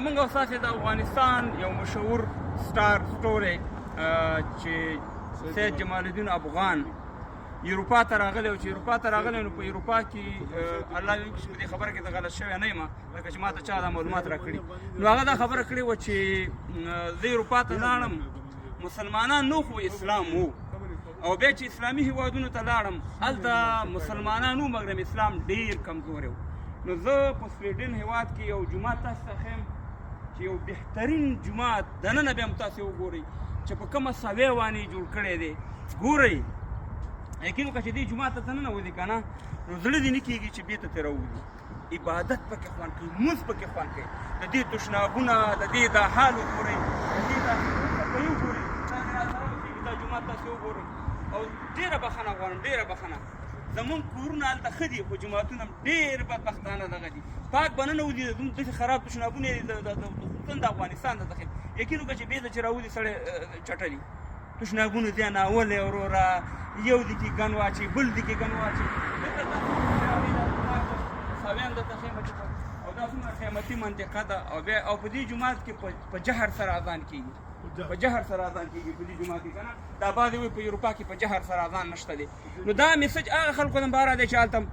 زمونږ او ستاسې د افغانستان یو مشهور سټار ستوری چې سید جمال الدین افغان اروپا ته راغلی او چې اروپا ته راغلی نو په اروپا کې الله وکړي چې په دې خبره کې د غلط شوی نه یم لکه چې ما ته چا دا معلومات راکړي نو هغه دا خبره کړې وه چې زه اروپا ته لاړم مسلمانان نو خو اسلام وو او بیا چې اسلامي هیوادونو ته لاړم هلته مسلمانان وو مګر اسلام ډېر کمزوری و نو زه په سویډن هیواد کې یو جومات تاسو ته ښیم چې یو بهترین جومات دننه بیا هم تاسې وګورئ چې په کومه سوې وانې جوړ کړی دی ګورئ یقین وکړه چې دې جومات ته دننه وځي که نه نو زړه دې نه کېږي چې بېرته ترې راوځي عبادت پکې خوند کوي لمونځ پکې خوند کوي د دې تشنابونه د دې دا حال وګورئ د دې دا صفایي وګورئ تاسې راسره اوسېږي دا جومات تاسې وګورئ او ډېره بښنه غواړم ډېره بښنه زمونږ کورونه هلته ښه دي خو جوماتونه هم ډېر بدبختانه دغه دي پاک به نه وځي داسې خراب تشنابونه یې خصوصا د افغانستان ته داخل یقین وکړه چې بېرته چې راوځي سړی چټلي تشنابونه دې ناولې وروره یو دي کې ګن واچي بل دي کې ګن واچي ساویان درته ښیم او دا څومره قیمتي منطقه ده او بیا او په دې جومات کې په جهر سره اذان کېږي په جهر سره اذان کېږي په دې جومات کې که نه دا بعضې وایي په اروپا کې په جهر سره اذان نشته دی نو دا میسج هغه خلکو ته باره دی چې هلته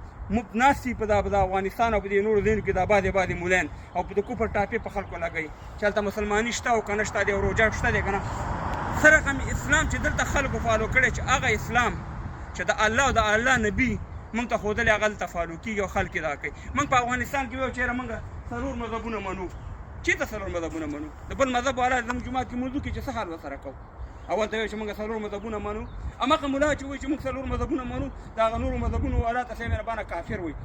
ناست دي په د افغانستان او په دې نورو ځایونو کې دا بعضې مولین او په د کفر ټاپې په خلکو لګوي چې هلته مسلماني شته او که نه شته دی او روژه شته دی که نه څه رقم اسلام چې دلته خلکو فالو کړی چې هغه اسلام چې د الله او د الله نبي موږ ته ښودلی هغه دلته فالو کېږي او خلک یې دا کوي موږ په افغانستان کې وایو چېرې موږ څلور مذهبونه منو چېرته څلور مذهبونه منو د بل مذهب والا زموږ جومات کې موضوع کې چې څه حال ورسره کوو اول ته وایو چې موږ څلور مذهبونه منو هماغه ملا چې وایي چې موږ څلور مذهبونه منو د هغه نورو مذهبونو والا ته مهربانه کافر وایي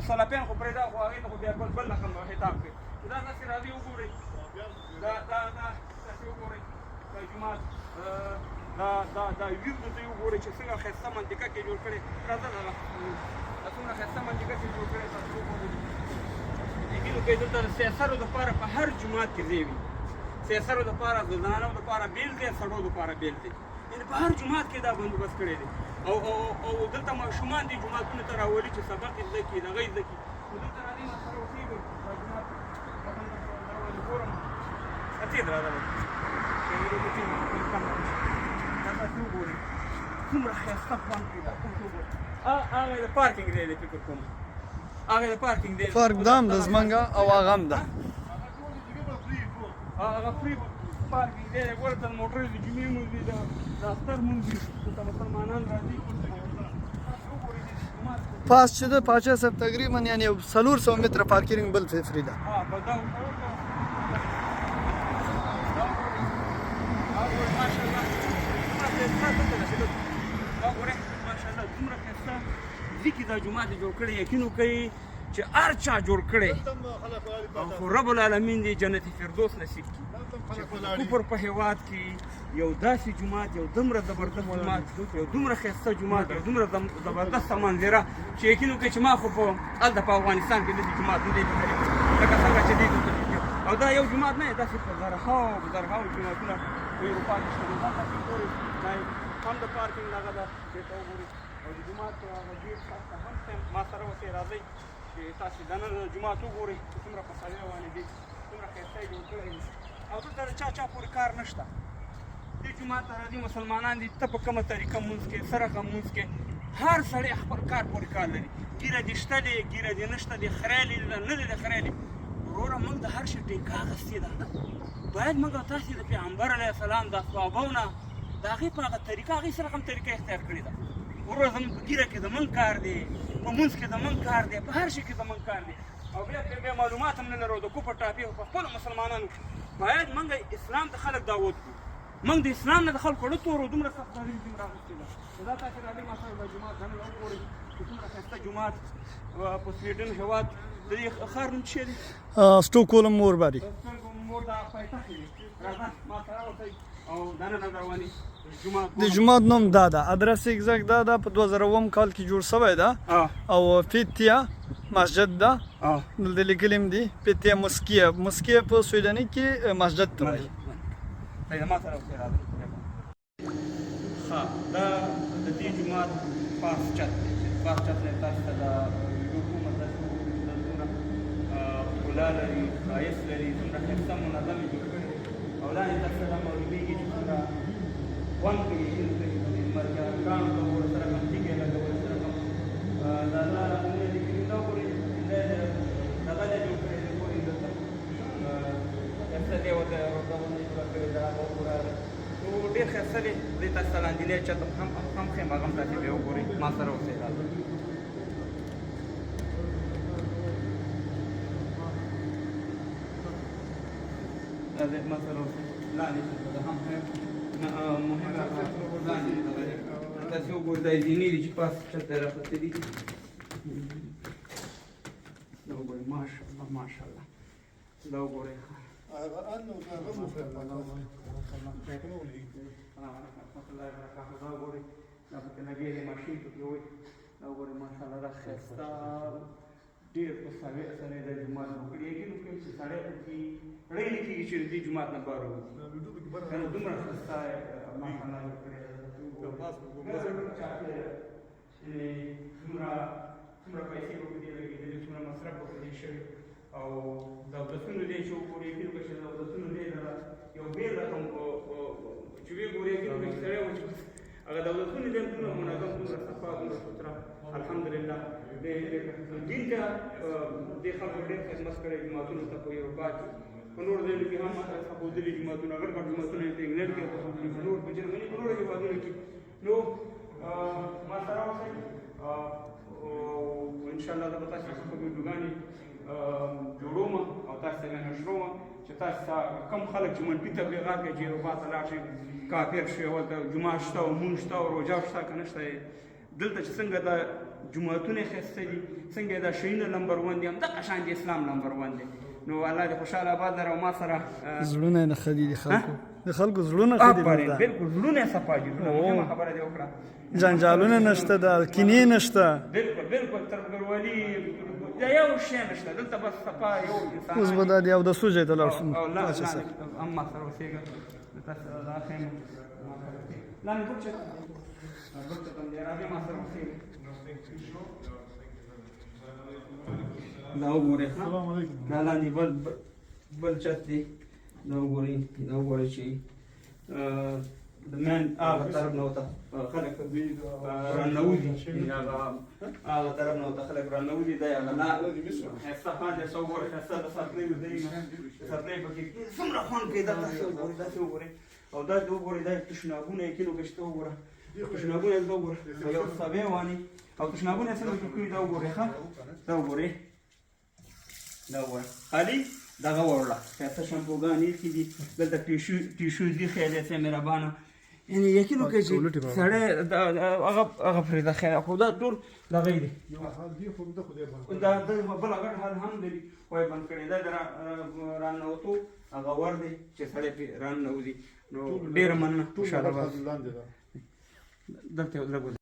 سلفیان خو پرېږده خو هغې ته خو بیا بل رقم خطاب کوي دا داسې راځي وګورئ دا داسې وګورئ دا جومات دا ویو د دوی وګورئ چې څنګه ښایسته منطقه کې جوړ کړې راځه دا څومره ښایسته منطقه کې جوړ کړې تاسو وګورئ یقین وکړئ دلته د سیاسرو دپاره په هر جومات کې ځای وي سیاسرو دپاره د زنانو دپاره بېل دی سړو دپاره بېل دی یعنې په هر جومات کې دا بندوبست کړی دی او دلته ماشومان دې جوماتونو ته راولي چې سبق یې زده کړي د هغه یې زده کړي نو دلته راځئ ما سره اوسېږئ دا جومات ګورم اتې راغلی څومره ښایسته خوند کوي دا کوم وګورئ هغه د پارکینګ دی دی فکر کوم هغه د پارکینګ دی فرق دا هم د زمونږ او هغه هم ده هغه فری پارکینګ دی ګوره ته د موټرې د جمعې لمونځ دي د اختر لمونځ دي دلته مسلمانان راځي پاس چې ده پاچا صاحب تقریبا یعنې یو 400 متره پارکینګ بل فری ده په دا دومره ښایسته ذکي دا جومات یې جوړ کړی یقین وکړئ چې هر چا جوړ کړی خو رب العالمین دې جنت فردوس نصیب کړي چې په کفر په هېواد کې یو داسې جومات یو دومره زبردست جومات یو دومره ښایسته جومات یو دومره زبردسته منظره چې یقین وکړئ چې ما خو هلته په افغانستان کې داسې جومات نه دی لیدلی لکه څنګه چې دې دلته او دا یو جومات نه دی داسې په زرهاو جوماتونه په اروپا کې شته دا تاسې ګورئ دا هم د پارکینګ هغه ده دې ته وګورئ او د جومات هغه ډېر ښایسته هم ما سره اوسئ راځئ چې تاسې دننه جومات وګورئ چې څومره په سوې باندې دي څومره ښایسته یې جوړ کړی دي او دلته د چا پورې کار نشته دې جومات ته راځي مسلمانان دي ته په کومه طریقه لمونځ کې څه رقم لمونځ کې هر سړی خپل کار پورې کار لري ګیره دې شته دی ګیره دې نشته دی خریالي ده نه دی د خریالي وروره موږ د هر شي ټیکه اخیستې ده باید موږ او تاسې د پیغمبر علیه السلام د صحابهونه د هغې په هغه طریقه هغې څه رقم طریقه اختیار کړې ده وروره زموږ په ګیره کې زموږ کار دی په لمونځ کې زموږ کار دی په هر شي کې زموږ کار دی او بیا معلومات هم نه لرو د کفر ټاپې په خپلو مسلمانانو باید موږ اسلام ته خلک دعوت کړو موږ د اسلام نه د خلکو ډه تورو دومره سخت تعلیم دې راغوستې ده نو دا تاسې راځئ ما سره دا جومات دننه وګورئ چې څومره ښایسته جومات په سویډن هېواد د دې ښار نوم څه دی سټوکهولم مورباري مور دا پایتخت دی راځه ما سره اوسئ او دننه روانې د جومات نوم دا ده ادرس ایگزیکټ دا ده په 2001 کال کې جوړ شوی ده او فیتیا مسجد ده دلته لیکلي هم دي فیتیا مسکیه په سویډني کې مسجد ته وایي ما سره اوسئ راځئ ښه دا د دې جومات پاس چت دی پاس چت نه تاسو ته د یو کومه داسې ښکلا لري ښایست لري څومره ښایسته منظم یې جوړ کړی او لاندې تاسو سره معلومېږي چې څومره خوند کوي مرجانګانو ته ور سره کوم تیږې لګول سره کوم دا لاره باندې لیکلي دا ګورئ دغه دی جوړ کړی دی ګورئ دلته ښایسته دی ورته روډونه جوړه کړې ده هغه وګوره نو ډېر ښایسته دی دې تاسو ته لاندینی چت هم ښیم هغه هم تاسې بیا وګورئ ما سره اوسئ راځئ هذا مثلا لا هم مهم لا تسوق دايزيني دي باس شترا فتدي لو بقول ما شاء الله ما شاء الله لو بقول انه غمو في الله ما شاء الله رخصتا ډېر په سړی سره د جومات وکړي یقین وکړئ چې سړی پکې ړی نه کېږي چې د دې جومات نه بهر وځي دومره ښایسته ماشاءالله جوړ کړی څومره پیسې به په دې لګېدلې څومره مصرف به په دې شوي او د اودسونو دی چې وګورئ یقین وکړئ چې د اودسونو دی یو بېل رقم چې ویې ګورئ یقین وکړئ چې سړی وایي چې هغه د اودسونو دی دومره منظم دومره صفا دومره سوتره الحمدلله دین ته دې خلکو ډېر خدمت کړی جوماتونو ته په اروپا کې په نورو ځایونو کې هم ښودلي جوماتونه غټ غټ جوماتونه یې په انګلنډ کې په نور په جرمني په نورو هېوادونو کې نو ما سره اوسئ انشاءالله زه به تاسو څخه ویډیوګانې جوړوم او تاسو ته یې نشروم چې تاسو ته کوم خلک چې منفي تبلیغات کوي چې اروپا ته لاړ شي کافر شي هلته جومات شته او مونځ شته او روژه شته که نه شته دلته چې څنګه دا جوماتونه ښایسته دي څنګه دا شیونه نمبر ون دي همدغه شان د اسلام نمبر ون دی نو الله دې خوشحاله آباد لره او ما سره زړونه یې نښه دي د خلکو زړونه ښه دي بلکل زړونه یې صفا دي مهمه خبره دې وکړه جنجالونه نشته د کینې نشته بلکل تربګروالي دا یو شی نشته دلته بس صفا یو انسان اوس به دا د اودسو ځای ته لاړ شو هم ما سره اوسېږه تاسو دا ښیم لاندې ګوچه دا وګورئ دا لاندې بل چت دی دا وګورئ چې د مین هغه طرف نه ورته خلک راننوځي هغه طرف نه ورته خلک راننوځي دی هغه ښایسته خوند دی څه وګورئ ښایسته د څپلیو ځای نه څپلی پکې څومره خوند کوي دا تاسې وګورئ داسې وګورئ او دا وګورئ دا تشنابونه یې کینو کښته وګوره تشنابونه یې وګوره یو سبې واني او تشنابونه یې څنګه جوړ کړي دا وګورئ ښه دا وګورئ خالي دغه وړله ښایسته شامپوګانې ایښي دي دلته ټیشو دي خیال یې مهربانه یعنې یقین وکړئ چې سړی هغه پرېږده خیر خو دا ټول دغه یې دی دا بله غټ حال هم لري وایي بند کړی دا د راننوتو هغه ور دی چې سړی پرې راننوځي نو ډېره مننه خوشحاله دلته یو لږ